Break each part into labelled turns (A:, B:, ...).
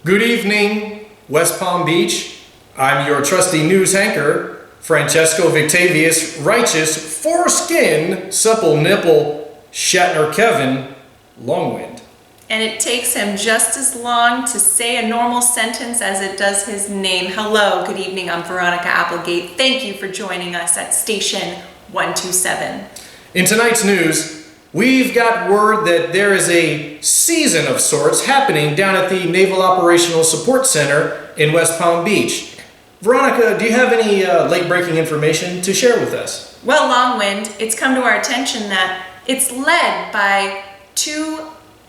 A: Good evening, West Palm Beach. I'm your trusty news anchor, Francesco Victavius, righteous, foreskin, supple nipple, Shatner Kevin, Longwind.
B: And it takes him just as long to say a normal sentence as it does his name. Hello, good evening, I'm Veronica Applegate. Thank you for joining us at Station 127.
A: In tonight's news, we've got word that there is a season of sorts happening down at the Naval Operational Support Center in West Palm Beach. Veronica, do you have any late-breaking information to share with us?
B: Well, Longwind, it's come to our attention that it's led by two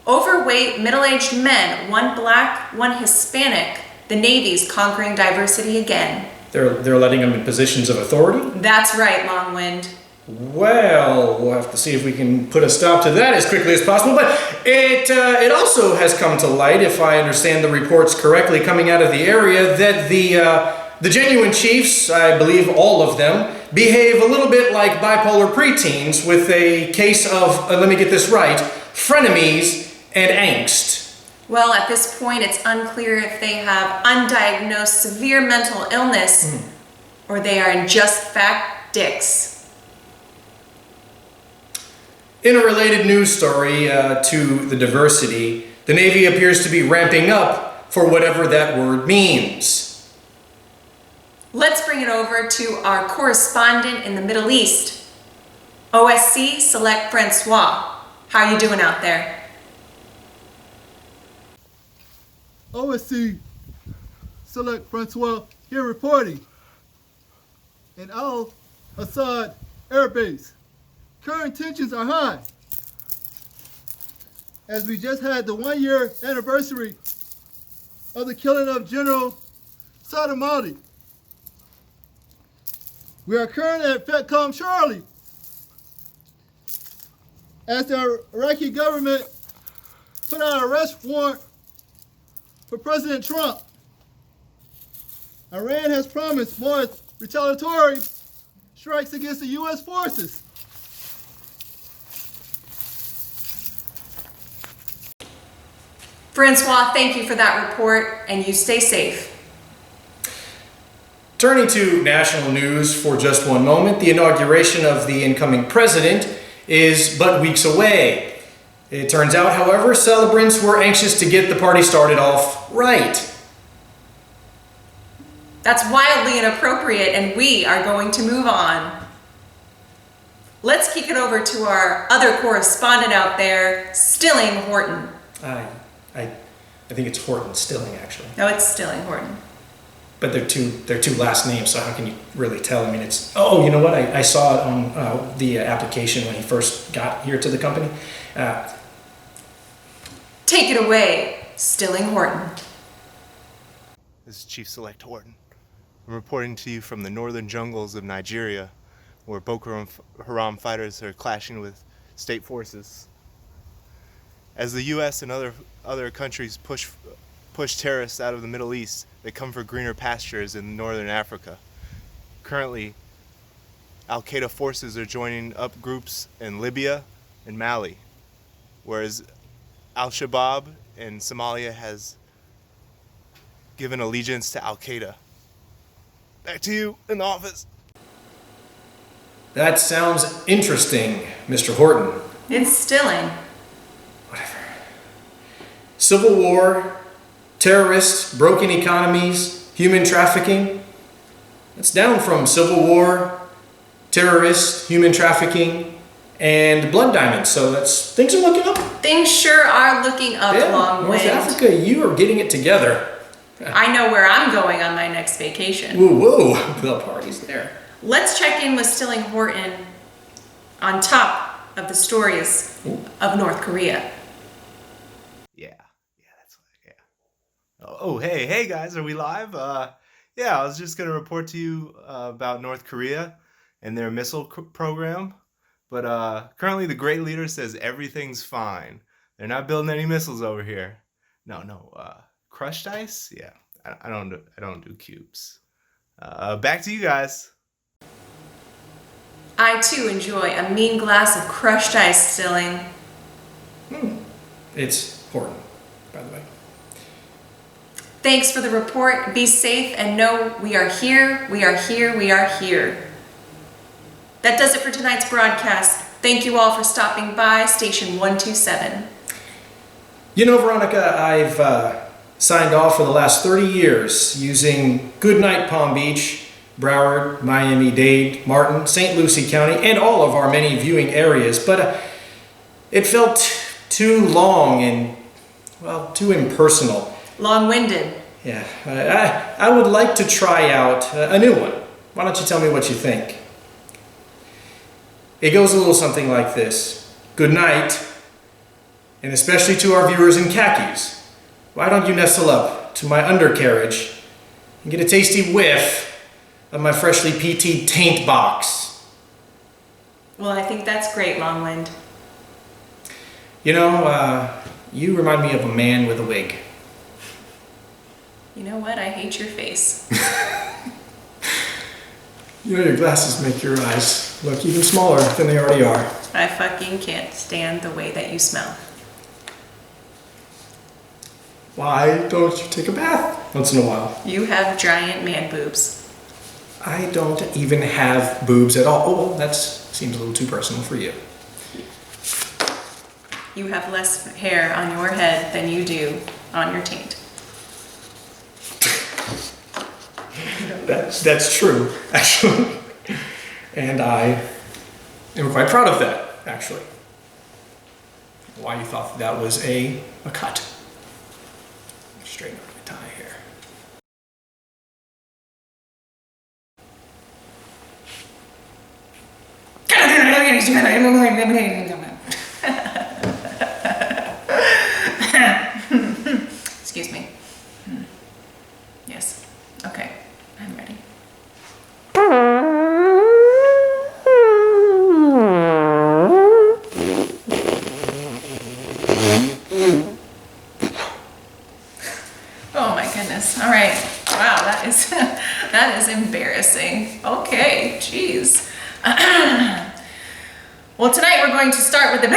B: overweight, middle-aged men, one black, one Hispanic. The Navy's conquering diversity again.
A: They're letting them in positions of authority?
B: That's right, Longwind.
A: Well, we'll have to see if we can put a stop to that as quickly as possible, but it also has come to light, if I understand the reports correctly coming out of the area, that the genuine chiefs, I believe all of them, behave a little bit like bipolar preteens with a case of, let me get this right, frenemies and angst.
B: Well, at this point, it's unclear if they have undiagnosed severe mental illness or they are just fat dicks.
A: In a related news story to the diversity, the Navy appears to be ramping up for whatever that word means.
B: Let's bring it over to our correspondent in the Middle East, OSC Select Francois. How are you doing out there?
C: OSC Select Francois here reporting in Al Assad Air Base. Current tensions are high as we just had the 1-year anniversary of the killing of General Soleimani. We are currently at FETCOM Charlie as the Iraqi government put out an arrest warrant for President Trump. Iran has promised more retaliatory strikes against the U.S. forces.
B: Francois, thank you for that report, and you stay safe.
A: Turning to national news for just one moment, the inauguration of the incoming president is but weeks away. It turns out, however, celebrants were anxious to get the party started off right.
B: That's wildly inappropriate, and we are going to move on. Let's kick it over to our other correspondent out there, Stilling Horton.
A: I think it's Horton Stilling, actually.
B: No, it's Stilling Horton.
A: But they're two last names, so how can you really tell? I mean, it's... Oh, you know what? I saw it on the application when he first got here to the company.
B: Take it away, Stilling Horton.
D: This is Chief Select Horton. I'm reporting to you from the northern jungles of Nigeria, where Boko Haram fighters are clashing with state forces. As the U.S. and other countries push terrorists out of the Middle East, they come for greener pastures in northern Africa. Currently, Al-Qaeda forces are joining up groups in Libya and Mali, whereas Al-Shabaab in Somalia has given allegiance to Al-Qaeda. Back to you in the office.
A: That sounds interesting, Mr. Horton.
B: It's Stilling.
A: Whatever. Civil war, terrorists, broken economies, human trafficking. It's down from civil war, terrorists, human trafficking, and blood diamonds. So things are looking up.
B: Things sure are looking up, Longwind.
A: North Africa, you are getting it together.
B: I know where I'm going on my next vacation.
A: Woo, the party's there.
B: Let's check in with Stilling Horton on top of the stories of North Korea.
D: Oh, hey guys, are we live? Yeah, I was just going to report to you about North Korea and their missile program. But currently the great leader says everything's fine. They're not building any missiles over here. No, crushed ice? Yeah, I don't do cubes. Back to you guys.
B: I too enjoy a mean glass of crushed ice, Stilling.
A: It's Horton, by the way.
B: Thanks for the report. Be safe and know we are here, we are here, we are here. That does it for tonight's broadcast. Thank you all for stopping by Station 127.
A: You know, Veronica, I've signed off for the last 30 years using Goodnight Palm Beach, Broward, Miami-Dade, Martin, St. Lucie County, and all of our many viewing areas, but it felt too long and, well, too impersonal.
B: Long-winded.
A: Yeah, I would like to try out a new one. Why don't you tell me what you think? It goes a little something like this. Good night, and especially to our viewers in khakis. Why don't you nestle up to my undercarriage and get a tasty whiff of my freshly PT'd taint box?
B: Well, I think that's great, Longwind.
A: You know, you remind me of a man with a wig.
B: You know what? I hate your face.
A: You know, your glasses make your eyes look even smaller than they already are.
B: I fucking can't stand the way that you smell.
A: Why don't you take a bath once in a while?
B: You have giant man boobs.
A: I don't even have boobs at all. Oh, well, that seems a little too personal for you.
B: You have less hair on your head than you do on your taint.
A: That's true, actually. And I am quite proud of that, actually. Why you thought that was a cut. Straighten up my tie here.
B: Excuse me. Yes. Okay. I'm ready. Oh my goodness. All right. Wow, that is that is embarrassing. Okay, jeez. Well, tonight we're going to start with the